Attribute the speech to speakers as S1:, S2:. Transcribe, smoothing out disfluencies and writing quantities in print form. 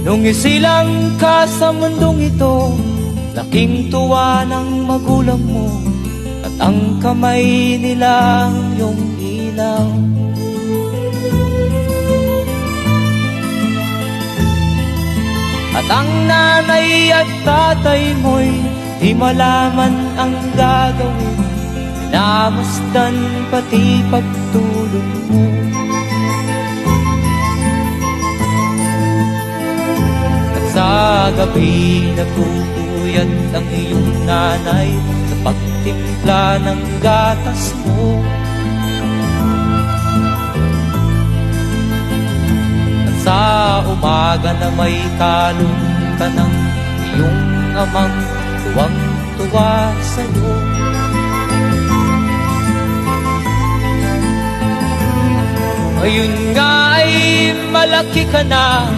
S1: Nung isilang ka sa mundong ito, laking tuwa ng magulang mo, at ang kamay nila yung ilaw. At ang nanay at tatay mo'y di malaman ang gagawin, namasdan pati pagtulog mo. Sa gabi nagpupuyat ang iyong nanay sa pagtimpla ng gatas mo. At sa umaga na may kalong ka ng iyong amang tuwang-tuwa sa'yo. Ngayon nga ay malaki ka na,